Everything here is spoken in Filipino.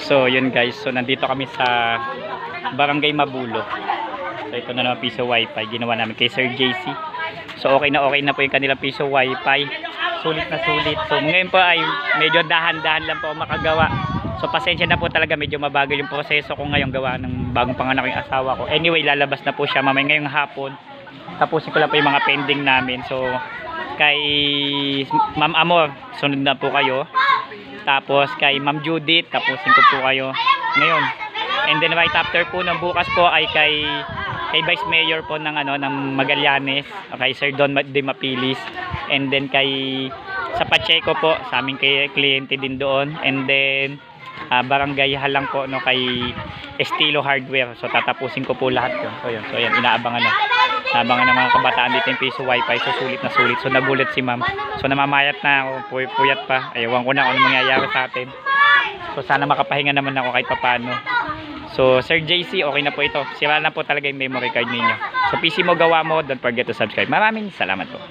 So yun guys, so nandito kami sa Barangay Mabulo. So ito na naman piso wifi, ginawa namin kay Sir JC. So okay na po yung kanilang piso wifi. Sulit na sulit. So ngayon po ay medyo dahan-dahan lang po makagawa. So pasensya na po talaga, medyo mabagal yung proseso ko ngayon gawa ng bagong panganak yung asawa ko. Anyway, lalabas na po siya mamaya ngayong hapon. Tapusin ko lang po yung mga pending namin. So kay Ma'am Amor, sunod na po kayo. Tapos kay Ma'am Judith, tapusin ko po kayo ngayon. And then right after po ng bukas po ay kay Vice Mayor po ng ng Magallanes, kay Sir Don de Mapilis. And then sa Pacheco po, sa aming kliyente din doon. And then Barangay Halang po kay Estilo Hardware. So tatapusin ko po lahat 'yon. So yan inaabangan ng mga kabataan dito yung piso wifi. So sulit na sulit. So nagulat si Ma'am. So namamayat na ako, puyat pa. Ayawan ko na kung ano mangyayari sa atin. So sana makapahinga naman ako kahit papaano. So Sir JC, okay na po ito. Sira na po talaga yung memory card ninyo. So PC mo, gawa mo. Don't forget to subscribe. Maraming salamat po.